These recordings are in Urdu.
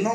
9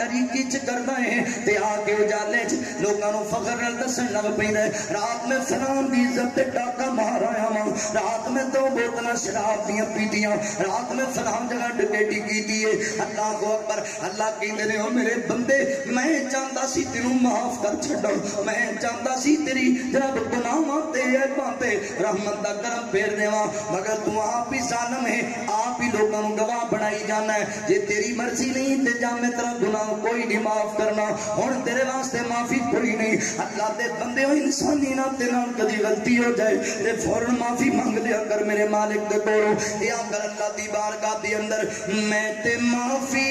طریقے چ کردا ہے تے آ کے اجالے چ لوکاں نو فخر نال دسن لگ پیندا ہے رات میں فلاں دی عزت تے ڈاکا مار آیا وا رات میں 2 بوتلاں شراب دیاں پیتیاں رات میں فلاں جگہ ڈکیٹی کیتی ہے اللہ اکبر اللہ کہندے نے او میرے بندے میں چاہتا سی تینوں معاف کر چھڈو میں چاہتا سی تیری جناب گناہاں تے عیباں تے رحمت دا کرم پھیر دیواں مگر تو آپ ہی ظالم ہے آپ ہی لوگوں کو گواہ بنائی جانا ہے جے تیری مرضی نہیں تے جا میں تیرا گناہ کوئی نہیں معاف کرنا ہن تیرے واسطے معافی کوئی نہیں اللہ دے بندے ہو انسانی نہ تے نال کدی غلطی ہو جائے تے فوراً معافی مانگ لیا کر میرے مالک دے کولوں یا کر اللہ دی بارگاہ دے اندر میں تے معافی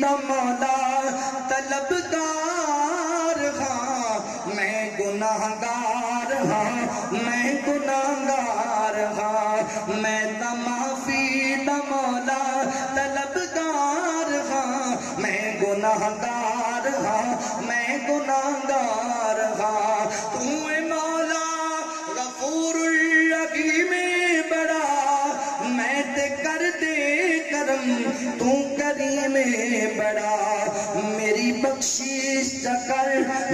دا مولا طلبگار ہاں میں گناہگار ہاں میں گناہگار ہاں میں تا معافی دا مولا طلبگار ہاں میں گناہگار ہاں میں گناہگار ہاں تو اے مولا غفور الرحیم بڑا میں تے کر دے کرم تو کریم بڑا میری بخشش چکر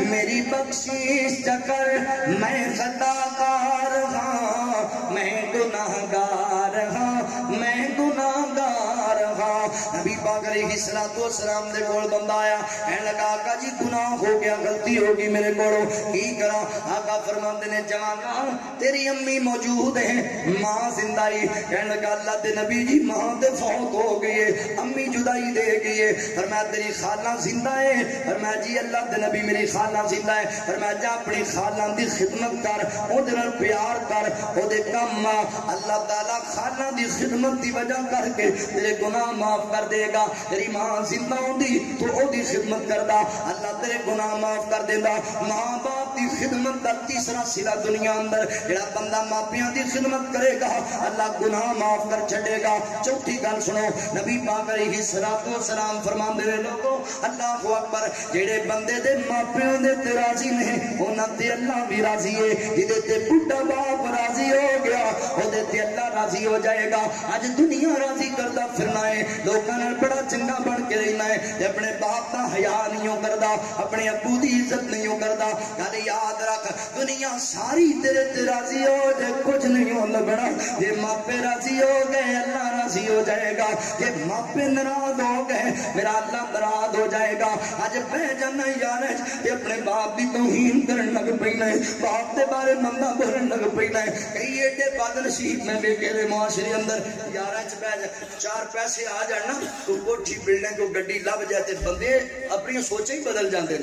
میری بخشش چکر میں خطاکار ہاں میں گناہگار ہاں میں گناہگار ہاں نبی پاک علیہ السلام دے کول بندہ آیا کہنے لگا آقا جی گناہ ہو گیا غلطی ہوگی میرے کولوں کی کرا آقا فرماندے نے جوانا تیری امی موجود ہے ماں زندہ ہی کہنے لگا اللہ دے نبی جی ماں تے فوت ہو گئی ہے امی جدائی دے گئی ہے فرمایا تیری خالہ زندہ ہے فرمایا جی اللہ دے نبی میری خالہ زندہ ہے فرمایا جا اپنی خالہ دی خدمت کر او دے نال پیار کر او دے کم اللہ تعالی خالہ دی خدمت دی وجہ کر کے تیرے گناہ معاف کر دے گا تیری ماں زندہ ہوندی تو او دی خدمت کردا اللہ تیرے گناہ معاف کر دیندا ماں باپ دی خدمت دا تیسرا صلہ دنیا اندر جڑا بندہ ماپیاں دی خدمت کرے گا اللہ گناہ معاف کر چھڈے گا چوتھی گل سنو نبی پاک علیہ السلام فرماندے نے لوگو اللہ اکبر جڑے بندے دے ماپیاں دے تے راضی نے انہاں تے اللہ بھی راضی ہے جدے تے بڈھا باپ راضی ہو گیا او دے تے اللہ راضی ہو جائے گا اج دنیا راضی کردا پھرنا ہے لوکاں نال بڑا چنگا بن کے رہنا ہے تے اپنے باپ دا حیا نہیں کردا اپنے ابو دی عزت نہیں کردا گل یاد رکھ دنیا ساری تیرے تے راضی ہو جے کچھ نہیں ہو لگنا جے ماپے راضی ہو گئے اللہ راضی ہو جائے گا جے ماپے ناراض ہو گئے میرا اللہ ناراض ہو جائے گا اج بہ جانا یار تے اپنے باپ دی توہین کرن لگ پینا ہے باپ دے بارے مندا بولن لگ پینا ہے کئی ایڈے بد نصیب میں ویکھے دے معاشرے اندر یاراں چ بہ جا 4 پیسے آ جان نا تو کوٹھی بلڈنگ کو گڈی لب جائے تے بندے اپنی سوچیں ہی بدل جاندے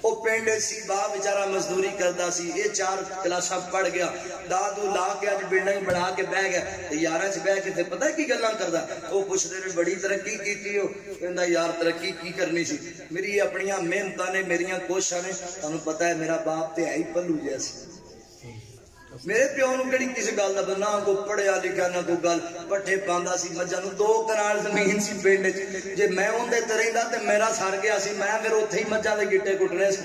وہ پنڈ سی باپ بیچارہ مزدوری کرتا سی یہ 4 کلاساں پڑھ گیا دادو لا کے اج بلڈنگ بنا کے بہ گیا یاراں چ بہ کے تے پتہ کی گلاں کردا وہ پوچھدے نے بڑی ترقی کیتی ہو کہندا یار ترقی کی کرنی سی میری اپنی محنتاں نے میریاں کوششاں نے تانوں پتہ ہے میرا باپ تے ہے ہی پلو جیسا میرے پیو نو کہڑی کسی گل دا نہ کو پڑھیا لکھیا نہ کوئی گل پٹھے پاندا سی مجھاں نو 2 کنال زمین سی پنڈ وچ جے میں اوندے تے رہندا تے میرا سر گیا سی میں پھر اوتھے ہی مجھاں دے گٹے کٹنے سی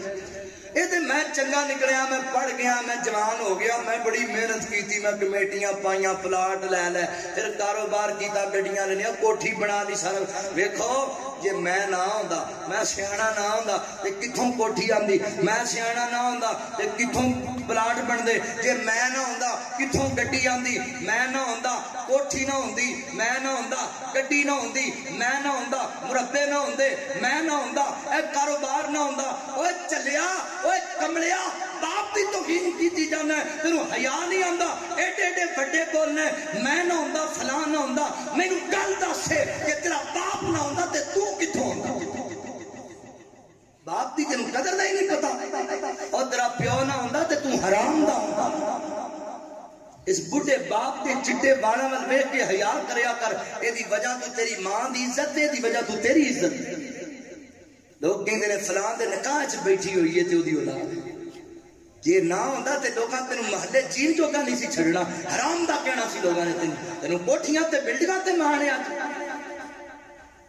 یہ تے میں چنگا نکلیا میں پڑھ گیا میں جوان ہو گیا میں بڑی محنت کیتی میں کمیٹیاں پائیاں پلاٹ لے لے پھر کاروبار کیتا گڈیاں لینیاں کوٹھی بنا دی سارا ویکھو جے میں نہ ہوندا میں سیاںا نہ ہوندا تے کتھوں کوٹھی آندی میں سیاںا نہ ہوندا تے کتھوں پلاٹ بندے جے میں نہ ہوندا کتھوں گڈی آندی میں نہ ہوندا کوٹھی نہ ہوندی میں نہ ہوندا گڈی نہ ہوندی میں نہ ہوندا مربے نہ ہوندے میں نہ ہوندا اے کاروبار نہ ہوندا اوے چلیا اوے کملیا باپ دی توہین کیتی جانا ہے تینوں حیا نہیں آندا ایڈے ایڈے بڑے بولنے میں نہ ہوندا فلاں نہ ہوندا مینوں گل دس کہ تیرا باپ نہ ہوندا تے تو کتھوں ہوندا باپ دی تینوں قدر دا ہی نہیں پتا اور تیرا پیو نہ ہوندا تے تو حرام دا ہوندا اس بڑھے باپ دے چٹے بالاں ول ویکھ کے حیا کریا کر اے دی وجہ تو تیری ماں دی عزت اے دی وجہ تو تیری عزت لوگ کہندے نے فلاں دے نکاح وچ بیٹھی ہوئی ہے تے اودی اولاد جے نہ ہوندا تے لوکاں تینوں محلے جین جوگا نہیں سی چھڑنا حرام دا کہنا سی لوگاں نے تینوں کوٹھیاں تے بلڈنگاں تے ماریا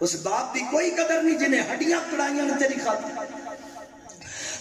اس باپ دی کوئی قدر نہیں جنہیں ہڈیاں کڑائیاں نے تیری خاطر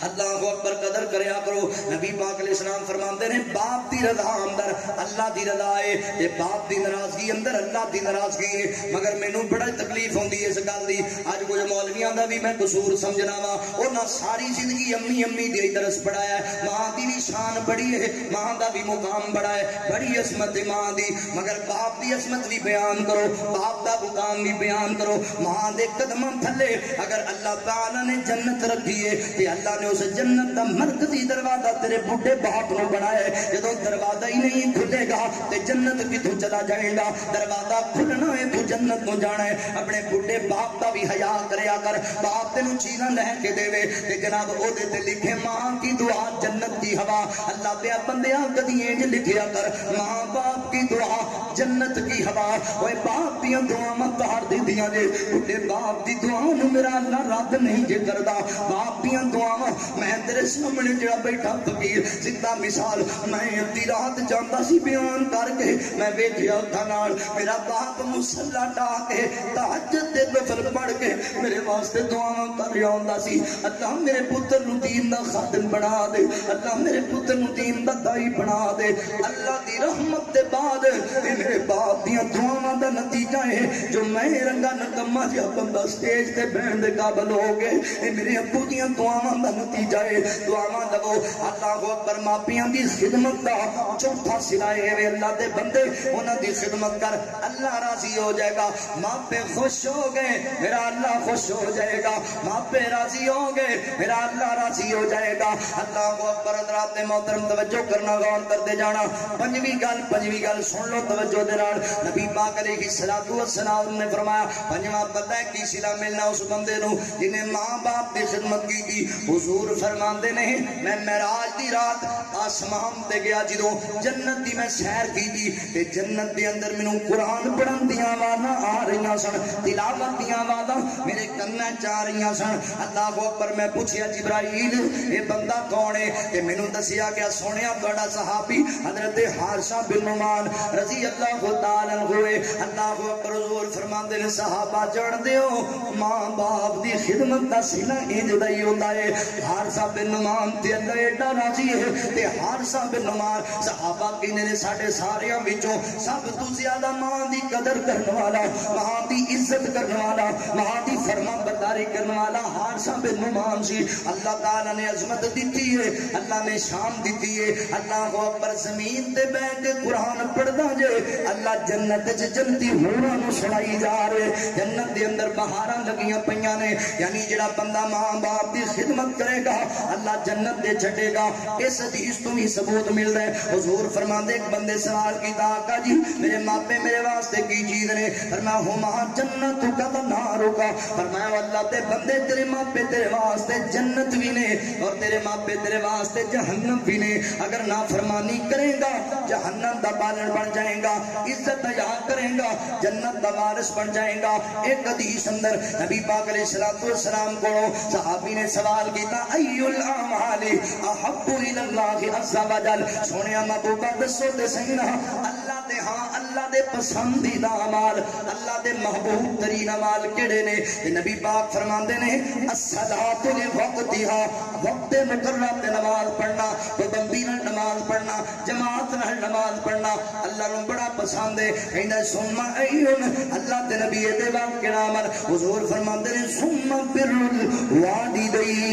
اللہ اکبر قدر کریا کرو. نبی پاک علیہ السلام فرماندے نے باپ دی رضا اندر اللہ دی رضا ہے تے باپ دی ناراضگی اندر اللہ دی ناراضگی ہے. مگر مینوں بڑا تکلیف ہوندی ہے اس گل دی. اج کچھ مولویاں دا بھی میں قصور سمجھنا وا. انہاں ساری زندگی امی امی دی درس پڑھایا ہے. ماں دی بھی شان بڑی ہے, ماں دا بھی مقام بڑا ہے, بڑی عظمت ہے ماں دی. مگر باپ دی عظمت بھی بیان کرو, باپ دا مقام بھی بیان کرو. ماں دے قدماں تھلے اگر اللہ تعالی نے جنت رکھی ہے تے اللہ نے اس جنت دا مرکزی دروازہ تیرے بڈھے باپ نو بنایا ہے. جدوں دروازہ ہی نہیں کھلے گا تے جنت کتوں چلا جائے گا؟ دروازہ کھلنا ہے تو جنت نو جانا ہے. اپنے بڈھے باپ دا بھی حیا کریا کر. باپ تینوں چیزاں لے کے دے تے جناب او دے تے لکھے ماں کی دعا جنت کی ہوا. اللہ دے بندیاں کدی انج لکھیا کر ماں باپ کی دعا جنت کی ہوا. اوے باپ دیاں دعاواں تار دیندیاں جے, بڈھے باپ دی دعاواں نو میرا اللہ رد نہیں جے کردا. باپ دیاں دعاواں میں تیرے سامنے جڑا بیٹھا فقیر سیدھا مثال میں ادھی رات جاندا سی بیان کر کے میں ویکھیا اکھاں نال میرا باپ مصلا ڈا کے تہجد دے نفل پڑھ کے میرے واسطے دعاواں کر رہا ہوندا سی. اللہ میرے پتر نو دین دا خادم بنا دے, اللہ میرے پتر نو دین دا دائی بنا دے. اللہ دی رحمت دے بعد میرے باپ دیاں دعاواں دا نتیجہ ہے جو میں رنگا نکما جا بندہ سٹیج تے بہن دے قابل ہو گئے. میرے ابو دیاں دعاواں دا نتیجہ ہے. دعاواں دو اللہ اکبر. ماپیاں دی خدمت دا چوتھا سلائے ہے اللہ دے بندے انہاں دی خدمت کر, اللہ راضی ہو جائے گا. ماپے خوش ہو گئے میرا اللہ خوش ہو جائے گا. ماپے راضی ہو گئے میرا اللہ راضی ہو جائے گا. اللہ اکبر. حضرات محترم توجہ کرنا, غور کرتے جانا. پنجویں گل سن لو توجہ دے نال. نبی پاک علیہ الصلوۃ والسلام نے فرمایا پنجواں پتہ ہے کی صلہ ملنا اس بندے نو جنہیں ماں باپ دی خدمت کی. حضور فرماندے نے میں معراج دی رات آسمان تے گیا جدوں جنت دی میں سیر کی تے جنت دے اندر مینوں قرآن پڑھن دیاں آوازاں آ رہیاں سن, تلاوت دیاں آوازاں میرے کنا چ آ رہیاں سن. اللہ اکبر. میں پوچھیا جبرائیل اے بندہ کون ہے؟ تے مینوں دسیا گیا سونیا تہاڈا صحابی حضرت حارثہ بن نعمان رضی اللہ تعالی عنہ ہے. اللہ اکبر. حضور فرماندے نے صحابہ جان دیو ماں باپ دی خدمت دا صلہ انج دا ہی ہوندا ہے. حارثہ بن نعمان تے اللہ ایڈا راضی ہے تے حارثہ بن نعمان صحابہ کہندے نے ساڈے ساریاں وچوں سب تو زیادہ ماں دی قدر کرن والا, ماں دی عزت کرن والا, ماں دی فرما برداری کرن والا حارثہ بن نعمان سی. اللہ تعالی نے عظمت دیتی ہے, اللہ نے شان دیتی ہے. اللہ اکبر. زمین تے بیٹھ کے قرآن پڑھدا جے اللہ جنت وچ جنتی ہوراں نو سنائی جا رہے. جنت دے اندر بہاراں لگیاں پیاں نے. یعنی جڑا بندہ ماں باپ دی خدمت کرے گا اللہ جنت دے چھڈے گا. اس حدیث تو بھی ثبوت مل رہا ہے. حضور فرماندے ایک بندے سوال کیتا آقا جی میرے ماپے میرے واسطے کی چیز نے؟ فرمایا ہما جنت کا نارو کا. فرمایا اللہ دے بندے تیرے ماپے تیرے واسطے جنت بھی نے اور تیرے ماپے تیرے واسطے جہنم بھی نے. اگر نافرمانی کرے گا جہنم دا بالن بن جائے گا, عزت حیا کرے گا جنت دا وارث بن جائے گا. ایک حدیث اندر نبی پاک علیہ الصلوۃ والسلام کو صحابی نے سوال کیتا ای الاعمال احب الی اللہ عز وجل. سونیا محبوبہ دسو تے صحیح نا اللہ دے ہاں اللہ دے پسندیدہ اعمال اللہ دے محبوب ترین اعمال کیڑے نے؟ نبی پاک فرماندے نے الصلاۃ لوقتها, وقت مقررہ تے نماز پڑھنا, پابندی نال نماز پڑھنا, جماعت نال نماز پڑھنا اللہ نو بڑا پسند ہے. کہندا ثم ایون اللہ دے نبی دے بعد کیڑا عمل؟ حضور فرماندے نے ثم بر الوالدین.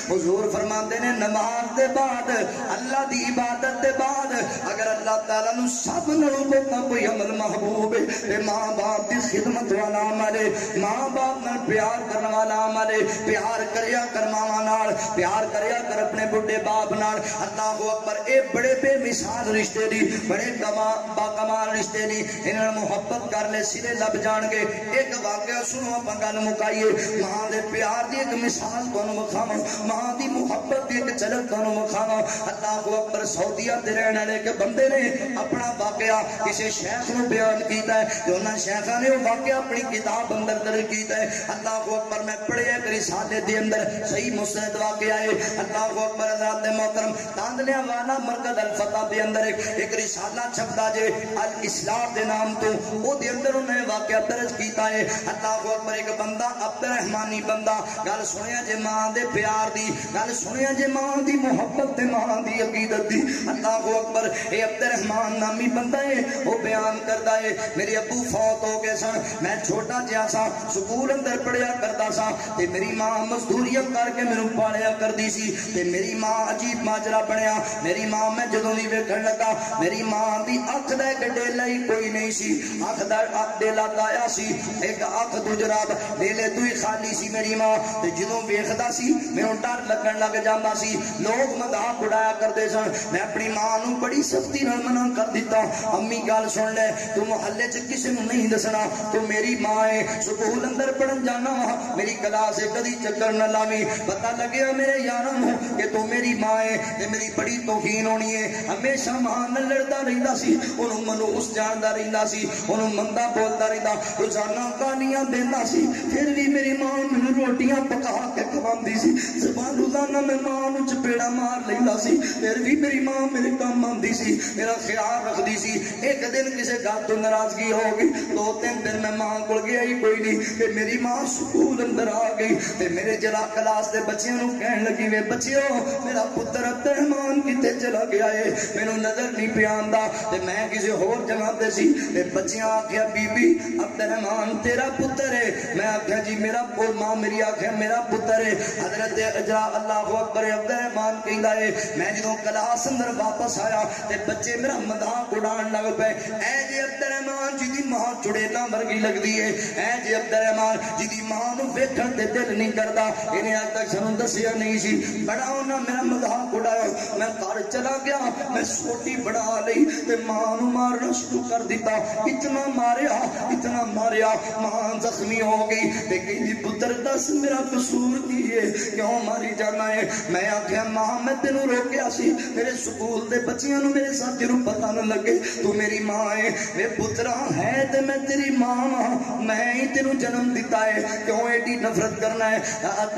حضور فرماندے نے نماز دے بعد اللہ دی عبادت دے بعد اگر اللہ تعالیٰ نو سب نالوں بہتا کوئی عمل محبوب ہے تے ماں باپ دی خدمت والا عمل ہے, ماں باپ نال پیار کرن والا عمل ہے. پیار کریا کر ماواں نال, پیار کریا کر اپنے بڈھے باپ نال. اللہ اکبر. اے بڑے بے مثال رشتے دی, بڑے با کمال رشتے دی. انہاں محبت کر لے سرے لب جان گے. ایک واقعہ سنو اپاں گل مکائیے. ماں دے پیار دی ایک مثال تانوں وکھاواں. ماں دی محبت دی ایک جھلک تانوں وکھاواں اللہ اکبر سعودیہ دے رہن والے ایک بندے نے اپنا واقعہ کسی شیخ نو بیان کیتا ہے جو انہاں شیخاں نے وہ واقعہ اپنی کتاب اندر درج کیتا ہے اللہ اکبر میں پڑھیا ایک رسالے دے اندر صحیح مسند واقعہ ہے اللہ اکبر حضرات محترم تاندلیاں والا مرکز الفتح دے اندر ایک رسالہ چھپدا جے الاسلام دے نام تو او دے اندر انہوں نے واقعہ درج کیتا ہے اللہ اکبر ایک بندہ عبد الرحمانی بندہ گل سنیا جے ماں دے پیار دی گل سنیا جے ماں دی محبت تے ماں دی عقیدت دی اللہ اکبر اے عبد الرحمان نامی بندہ ہے وہ بیان کردا ہے میرے ابو فوت ہو گئے سن میں چھوٹا جہا سا سکول اندر پڑھیا کردا سا تے میری ماں مزدوریاں کر کے مینوں پالیا کردی سی تے میری ماں عجیب ماجرا بنیا میری ماں میں جدوں دی ویکھن لگا میری ماں دی اکھ دا ڈیلا ہی کوئی نہیں سی اکھ دا ڈیلا لایا سی ایک اکھ تو جناب ڈیلے تو ہی خالی سی میری ماں تے جدوں ویکھدا سی مینوں ڈر لگن لگ جاندا سی لوگ مذاق اڑایا کردے سن میں اپنی ماں نوں بڑی سختی نال منع کر دتا امی گل سن لے تو محلے چ کسے نوں نہیں دسنا تو میری ماں ہے سکول اندر پڑھن جانا وا میری کلاس کدی چکر نہ لاویں پتہ لگیا میرے یاراں نوں کہ تو میری ماں ہے تے میری بڑی توہین ہونی ہے ہمیشہ ماں نال لڑدا رہندا سی اونوں منوس جاندا رہندا سی اونوں مندا بولدا رہندا روزانہ کہانیاں دیندا سی پھر بھی میری ماں مینوں روٹیاں پکا کے کھواندی سی زبان روزانہ میں ماں نوں چپیڑا مار لیندا سی پھر بھی میری ماں میرے کام آندی سی میرا خیال رکھدی سی ایک دن کسے گل تو ناراضگی ہو گئی دو تین دن میں ماں کول گیا ہی کوئی نہیں کہ میری ماں سکول اندر آ گئی تے میرے جلا کلاس دے بچیاں نوں کہن لگی وے بچیو میرا پتر عبد الرحمان کتے چلا گیا ہے مینوں نظر نہیں پیا آندا تے میں کسے ہور جگہ تے سی تے بچیاں آکھیا بی بی عبد الرحمان تیرا پتر ہے میں آکھیا جی میرا ماں میری آکھیا میرا پتر ہے حضرت اجرا اللہ اکبر عبد الرحمان کہندا ہے میں جدوں کلاس اندر واپس آیا تے بچے میرا مذاق اڑان لگ پے اے جی عبد الرحمان جی دی ماں چڑیلا ورگی لگدی ہے اے جی عبد الرحمان جی دی ماں نوں ویکھن تے دل نہیں کردا انہیں اج تک سانوں دسیا نہیں سی بڑا انہاں میرا مذاق اڑایا میں گھر چلا گیا میں سوٹی بڑھا لئی تے ماں نوں مارنا شروع کر دتا اتنا ماریا ماں زخمی ہو گئی تے کہندی پتر دس میرا قصور کی ہے کیوں ماری جانا ہے میں آکھیا ماں میں تینوں روکیا سی میرے سکول دے بچیاں نوں میرے ساتھ نوں پتہ نہ لگے تو میری ماں ہے وے پترا ہے تے میں تیری ماں ہاں میں ہی تینوں جنم دیتا ہے کیوں ایڈی نفرت کرنا ہے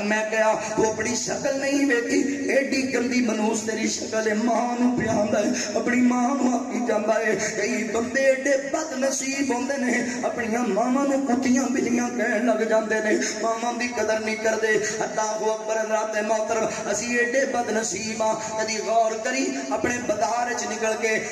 میں کہا تو اپنی شکل نہیں ویکھی ایڈی گندی منوس تیری شکل ہے ماں نوں پیاندا ہے اپنی ماں نوں آکی جاندا ہے کئی بندے ایڈے بد نصیب ہوندے نے اپنی ماواں نوں کتیاں بلیاں کہن لگ جاندے نے ماواں دی قدر نہیں کردے اللہ اکبر حضرات محترم اسی ایڈے بد نصیب ہاں کدی غور کری اپنے بازار وچ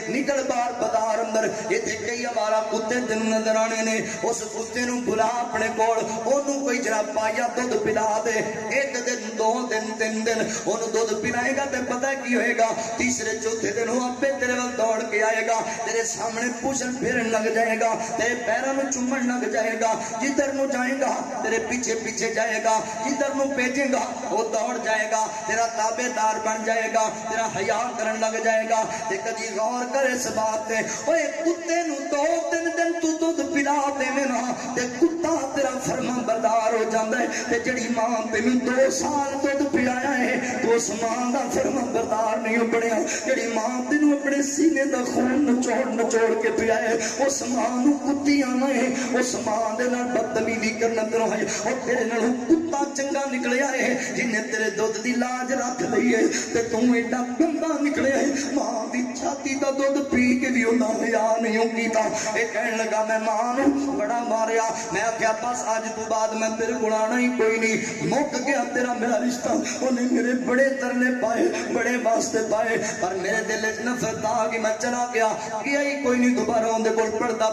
نکل باہر بازار اندر ایتھے کئی آوارہ کتے تینوں نظر آنے نے اس کتے نوں بلا اپنے کول اونوں کوئی جرا پایا دودھ پلا دے ایک دن دو دن تین دن اونوں دودھ پلائے گا تے پتہ کی ہوئے گا تیسرے چوتھے دن وہ اپے تیرے ول دوڑ کے آئے گا تیرے سامنے پوچھن پھرن لگ جائے گا تیرے پیراں نوں چومن لگ جائے گا جدھر نوں جائے گا تیرے پیچھے پیچھے جائے گا جدھر نوں بھیجے گا وہ دوڑ جائے گا تیرا تابع دار بن جائے گا تیرا حیا کرن لگ جائے گا تے کدی غور کر اس بات تے اوے کتے نوں دو تین دن تو دودھ پلا دیویں نا تے کتا تیرا فرما بردار ہو جاندا ہے تے جڑی ماں تینوں 2 سال دودھ پلایا ہے تو اس ماں دا فرما بردار نہیں بنیا جڑی ماں تینوں اپنے سینے دا خون نچوڑ کے پلایا ہے اس ماں نوں کتی آنا ہے اس ماں دے نال بدتمیزی کرنا تیروں ہے اور تیرے نال کتا چنگا نکلیا ہے جن نے تیرے دودھ دی لاج رکھ لئی ہے تے تو ایڈا گندا نکلیا ہے ماں دی چھاتی دا دودھ پی کے بھی انہاں حیا نہیں کیتا اے کہن لگا میں ماں نوں بڑا ماریا میں آکھیا بس اج تو بعد میں تیرے کول آنا ہی کوئی نہیں مک گیا تیرا میرا رشتہ انہیں میرے بڑے ترنے پائے بڑے واسطے پائے پر میرے دل وچ نفرت آ گئی میں چلا گیا ہی کوئی نہیں دوبارہ اون دے کول پڑھدا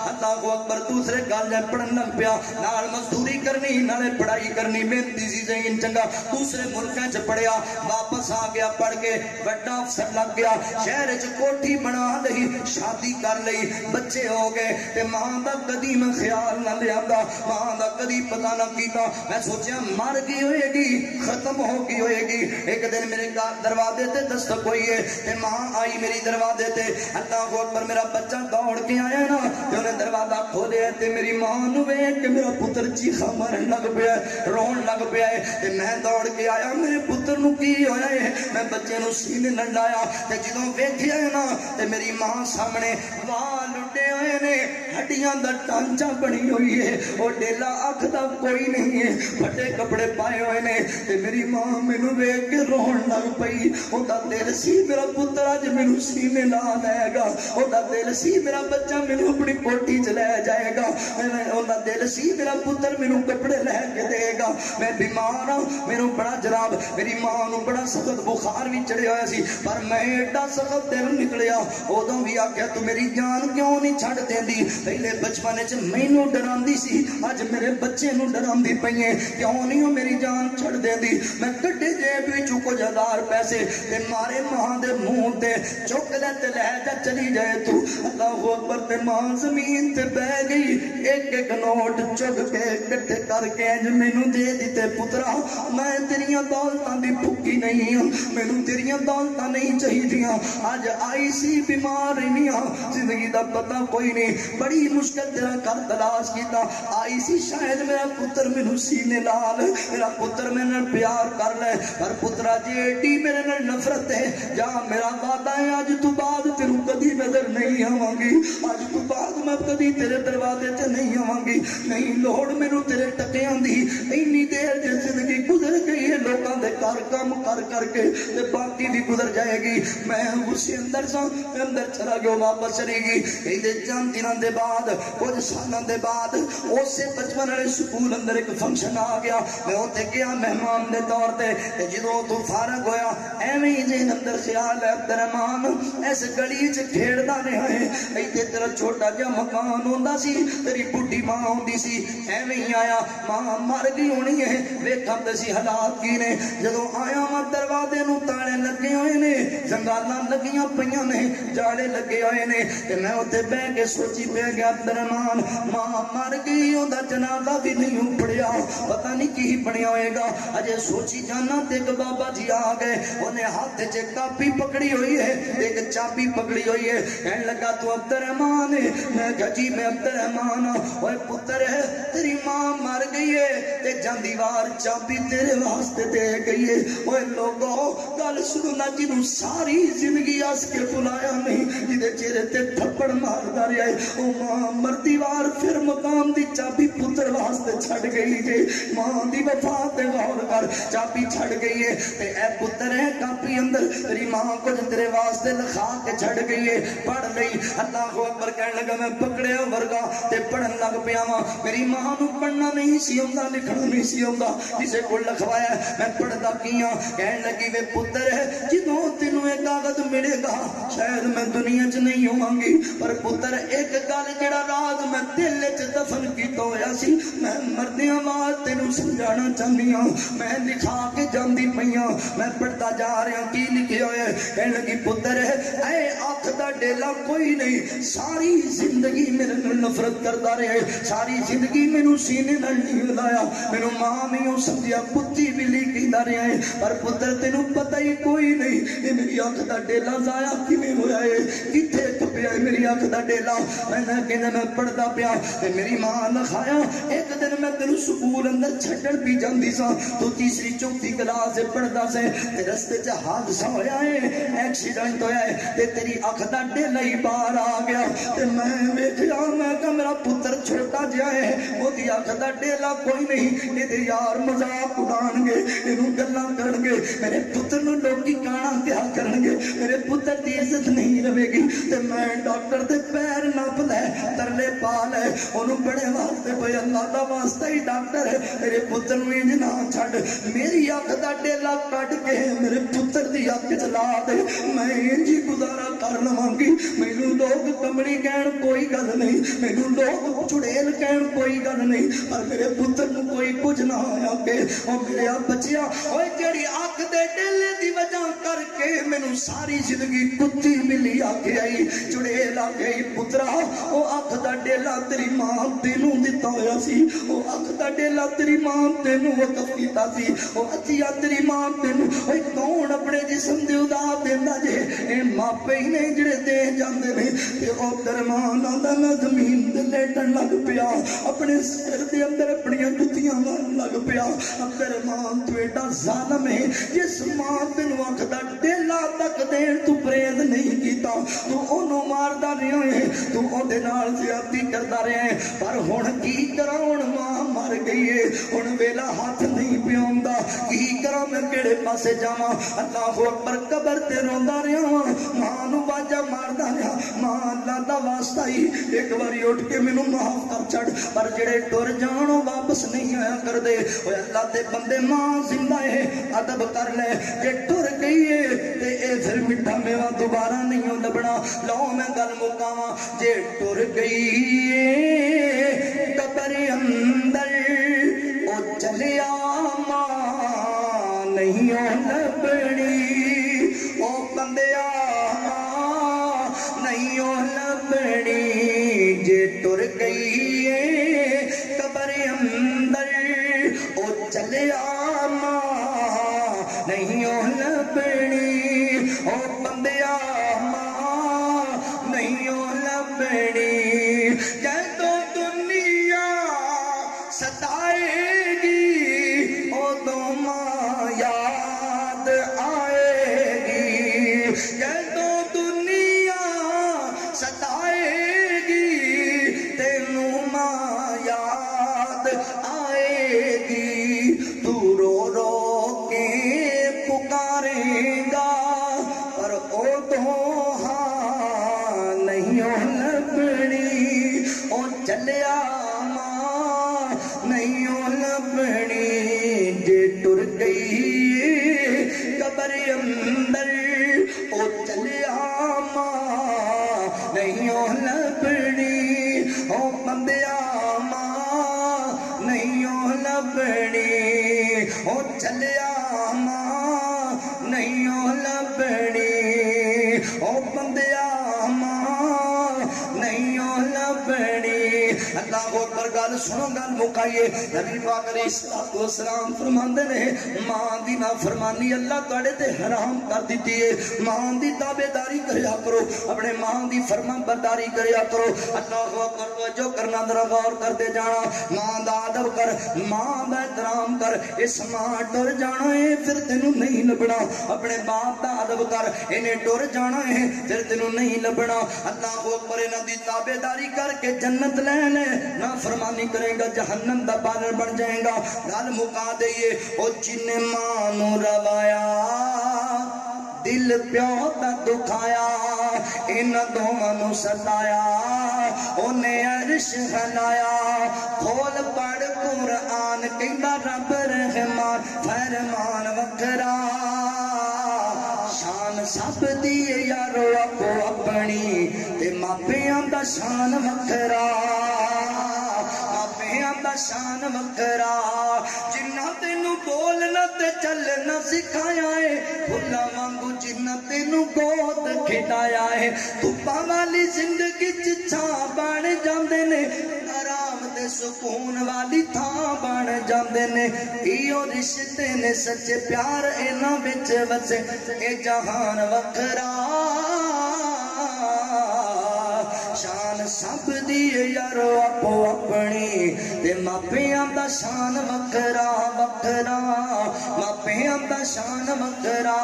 اللہ اکبر دوسرے گل جے پڑھن لگ پیا نال مزدوری کرنی نالے پڑھائی کرنی محنتی سی ذہن چنگا دوسرے ملکاں چ پڑھیا واپس آ گیا پڑھ کے بڑا افسر لگ گیا شہر وچ کوٹھی بنا لئی شادی کر لئی بچے ہو گئے تے ماں دا کدی میں خیال نہ لیاندا ماں دا کدی پتہ نہ کیتا میں سوچیا مر گئی ہوئے گی ختم ہو گئی ہوئے گی. ایک دن میرے دروازے تے دستک ہوئی ہے تے ماں آئی میری دروازے تے. اللہ اکبر, میرا بچہ دوڑ کے آیا نا تے انہیں دروازہ کھولیا تے میری ماں نو ویکھ کے میرا پتر چیخا مارن لگ پیا, رون لگ پیا ہے. تے میں دوڑ کے آیا, میرے پتر نو کی ہویا ہے؟ میں بچے نو سینے نال لایا تے جدوں ویکھیا ہے نا تے میری ماں سامنے وال اٹھے ہوئے نے, ہڈیاں دا ٹانچا بنی ہوئی ہے, او ڈیلا اکھ دا کوئی نہیں ہے, پھٹے کپڑے پائے ہوئے نے. تے میری ماں مینوں ویکھ کے رون لگ پئی. او دا دل سی میرا پتر اج مینوں سینے لا لے گا, او دا دل سی میرا بچہ مینوں اپنی کوٹھی چ لے جائے گا, او دا دل سی میرا پتر مینوں کپڑے لے کے دے گا. میں بیمار ہاں, مینوں بڑا جناب میری ماں نوں بڑا سخت بخار بھی چڑھیا ہوا سی, پر میں ایڈا سخت دل نکلیا. ادوں بھی آخیا تو میری جان کیوں نہیں چھڈ دیندی؟ پہلے بچپن وچ مینوں ڈراندی سی, اج میرے بچے نوں ڈراندی پئی ہے, کیوں نہیں میری جان چھڈ دیندی؟ میں کڈے جیب وچوں کچھ ہزار پیسے تے مارے ماں دے منہ تے, چک لے تے لے جا چلی جائے تو. اللہ اکبر. تے ماں زمین تے بہ گئی, ایک ایک نوٹ چگ کے کٹھے کر کے اج مینوں دے دتے. پترا میں تیریاں دولتاں دی بھوکی نہیں ہوں, مینوں تیریاں دولتاں نہیں چاہیدیاں. اج آئی سی بیمار رہنی ہاں, زندگی دا پتہ کوئی نہیں, بڑی مشکل تیرا کر تلاش کیتا. آئی سی شاید میرا پتر مینوں سینے لا لے, میرا پتر میرے نال پیار کر لے, پر پترا جی ایڈی میرے نال نفرت ہے, جا میرا وعدہ ہے اج تو بعد تینوں کدی نظر نہیں آواں گی, اج تو بعد میں کدی تیرے دروازے تے نہیں آواں گی. نہیں لوڑ مینوں تیرے ٹکیاں دی, اینی دیر دی زندگی گزر گئی ہے لوکاں دے گھر کم کر کر کے, تے باقی بھی گزر جائے گی. میں اسی اندر سا اندر چلا گیا, واپس چلی گئی. کہندے چند دناں دے بعد, کچھ سالاں دے بعد اسے بچپن والے سکول اندر ایک فنکشن آ گیا. میں اوتھے گیا مہمان دے طور تے, تے جدوں تو فارغ ہویا ایویں ہی ذہن اندر خیال ہے عبدالرحمان اس گلی وچ کھیڈدا رہیا ہے, ایتھے تیرا چھوٹا جہا مکان ہوندا سی, تیری بڈھی ماں ہوندی سی, ایویں ہی آیا ماں مر گئی ہونی ہے, ویکھاں تے سی حالات کی نے. جدوں آیا میں دروازے نوں تالے لگے ہوئے نے, جنگالاں لگیاں پئیاں نے, جالے لگے ہوئے نے, تے میں اوتھے بیٹھ کے سوچی پیا گیا عبدالرحمان ماں مر گئی, اوندا جنازہ بھی نہیں پڑھیا, پتہ نہیں کی بنیا ہوئے گا. اجے سوچی جانا تے ایک بابا جی آ گئے, انہیں ہاتھ چ کاپی پکڑی ہوئی ہے, ایک چابی پکڑی ہوئی ہے. کہنے لگا تو عبدالرحمان ہے؟ میں کہا جی میں عبدالرحمان ہوں. اوے پتر ہے تیری ماں مر گئی ہے تے جاندی وار چابی تیرے واسطے دے گئی ہے. اوے لوگو گل سنو نا, جنوں ساری زندگی ہس کے بلایا نہیں, جدے چہرے تے تھپڑ ماردا رہیا ہے, او ماں مردی وار پھر مقام دی چابی پتر واسطے چھڈ گئی جے. ماں دی وفا تے غور کر, چابی چھڈ گئی ہے تے اے پتر ہے کاپی اندر تیری ماں کچھ تیرے واسطے لکھا کے چھڈ گئی ہے, پڑھ لئی. اللہ اکبر. کہنے لگا میں پکڑیا ورگا تے پڑھن لگ پیا وا. میری ماں نو پڑھنا نہیں سی آوندا, لکھنا نہیں سی آوندا, کسے کول لکھوایا میں پڑھدا کیاں. کہنے لگی وے پتر ہے جدوں تینوں اے کاغذ ملے گا شاید میں دنیا چ نہیں ہوواں گی, پر پتر ایک گل جڑا راز میں دل وچ دفن کیتا ہویا سی میں مردیاں بعد تینوں سمجھانا چاہنی ہاں. میں لکھا کے جاندی پئیاں, میں پڑھتا جا رہا کی لکھے ہوئے. کہنے لگی پتر ہے اے آنکھ دا ڈیلا کوئی نہیں, ساری زندگی میرے نال نفرت کردا رہے, ساری زندگی مینوں سینے نال نہیں لایا, مینوں ماں نہیں سمجھیا, کتی بلی کہندا رہیا ہے, پر پتر تینوں پتہ ہی کوئی نہیں اے میری آنکھ دا ڈیلا ضائع کیویں ہویا ہے, کتھے کپیا ہے میری آنکھ دا ڈیلا. میں کہندا میں پڑھدا پیا تے میری ماں لکھایا. ایک دن میں تینوں سکول اندر چھڈن بھی جاندی سا, تو تیسری چوتھی کلاس پڑھدا سے تے رستے چ حادثہ ہویا ہے, ایکسیڈنٹ ہویا ہے تے تیری اکھ دا ڈیلا ہی باہر آ گیا. تے میں ویکھیا میں کہ میرا پتر چھوٹا جہا ہے, اودی اکھ دا ڈیلا کوئی نہیں, اے تے یار مذاق اڑان گے, اینوں گلاں کرن گے, میرے پتر نوں لوکی کانا کیا کرن گے, میرے پتر دی عزت نہیں رہے گی. تے میں ڈاکٹر دے پیر نپ لے, ترلے پا لے, اونوں بڑے واسطے کوئی اللہ دا واسطہ ہی ڈاکٹر ہے, میرے پتر نوں انج نہ چھڈ, میری اکھ دا ڈیلا کٹ کے میرے پتر دی اکھ چلا دے, میں انج ہی گزارا کر لواں گی. مینوں لوگ کمڑی کہن کوئی گل نہیں, مینوں لوگ چڑیل کہن کوئی گل نہیں, پر میرے پتر نو کوئی کچھ نہ ہویا کہ او میرے بچیا اوے جڑی اکھ دے ڈیلے دی وجہ کر کے مینوں ساری زندگی کتی ملی آ کے آئی چڑیل آ گئی پترا او اکھ دا ڈیلا تیری ماں تینوں دتا ہویا سی او اکھ دا ڈیلا تیری ماں تینوں وقف کیتا سی او عطیہ تیری ماں تینوں اوے کون اپنے جسم دے ادا دیندا جے اے ماپے ہی نے جڑے دے جاندے نے تے او درمان دا نہ زمین تے لیٹن لگ پیا اپنے سر دے اندر اپنی جتیاں مارن لگ پیا درمان تو ایڈا ظالم ہے جس ماں تینوں اکھ دا ڈیلا تک دین تو پریز نہیں کیتا تو اونوں ماردا رہیا ہے تو او دے نال زیادتی کردا رہیا ہے پر ہن کی کراں ہن ماں مر گئی ہے ہن ویلا ہاتھ نہیں پیوندا کی کراں میں کیڑے پاسے جاواں اللہ اکبر قبر تے روندا رہیا ماں نو واجا ماردا رہیا ماں اللہ دا واسطہ ہی ایک باری اٹھ کے مینوں معاف کر چھڑ پر جڑے ٹر جان واپس نہیں آیا کر دے اوے اللہ دے بندے ماں زندہ ہے ادب کر لے جے ٹر گئی ہے تے اے پھر میٹھا میوہ دوبارہ نہیں لبنا لو میں گل مکاواں جے ٹر گئی ہے قبر اندر او چلیا ماں نہیں لبنی او بندیا نہیں لبنی جے ٹر گئی ہے قبر اندر او چلیا ماں نہیں لبنی او بندیا ماں نہیں لبنی جدوں دنیا ستائے گی ادوں ماں یاد آئے گی جدوں دنیا ستائے گی تینوں ماں یاد آئے گی تو رو رو کے پکارے گا پر او تو ہاں نہیں لبنی او چلیا ماں نہیں لبنی جے ٹر گئی قبر اندر او چلیا ماں نہیں لبنی او بندیا ماں نہیں لبنی او چلیا ماں نہیں لبنی او بندیا ماں نہیں لبنی اللہ اکبر گل سنو گل مکائیے نبی پاک علیہ الصلوۃ والسلام فرماندے نے ماں دی نافرمانی اللہ تواڈے تے حرام کر دتی ہے ماں دی تابعداری کریا کرو اپنے ماں دی فرما برداری کریا کرو اللہ اکبر جو کرنا ذرا غور کرتے جانا ماں دا ادب کر ماں دا احترام کر اس ماں ٹر جانا ہے پھر تینوں نہیں لبنا اپنے باپ دا ادب کر انہیں ٹر جانا ہے پھر تینوں نہیں لبنا اللہ اکبر انہاں دی تابعداری کر کے جنت لے لے نہ فرمانی کرے گا جہنم دا بانر بن جائے گا گل مکا دئیے او جن ماں نو روایا دل پیو دا دکھایا ان دونوں نو ستایا انہیں عرش ہلایا کھول پڑھ قرآن کہندا رب رحمان فرمان وکھرا شان سب دی یارو اپو اپنی تے ماپیاں دا شان وکھرا ماپیاں دا شان وکھرا جنہ تینوں بولنا تے چلنا سکھایا ہے بھلا وانگو جنہ تینوں گود کھٹایا ہے دھوپاں والی زندگی چھاں بن جاندے نے آرام تے سکون والی تھاں بن جاندے نے ایو رشتے نے سچے پیار انہاں وچ وسے اے جہان وکھرا شان سب دی یارو اپو اپنی تے ماپیاں دا شان وکھرا وکھرا ماپیاں دا شان وکھرا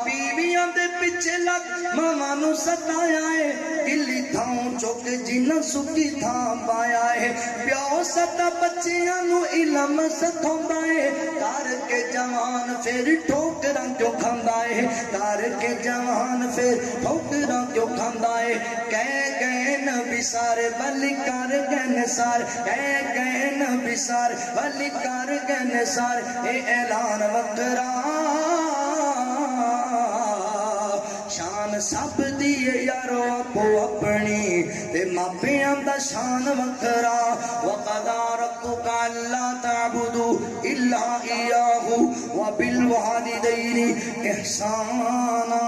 بیویاں دے پیچھے لگ ماواں نو ستایا ہے گلی تھاں چوک جنہ سکی تھاں پایا ہے پیو ستا بچیاں نو علم سکھاوندا ہے کر کے جوان پھر ٹھوکراں کیوں کھاندا ہے کر کے جوان پھر ٹھوکراں کیوں کھاندا ہے کہہ گئے نبی سارے بلی کر گئے نثار کہہ گئے نبی سارے بلی کر گئے نثار اے اعلان وکھرا شان سب دی یارو اپو اپنی تے ماپیاں دا شان وکرا وقضا ربک الا تعبدوا الا ایاہ وبالوالدین احسانا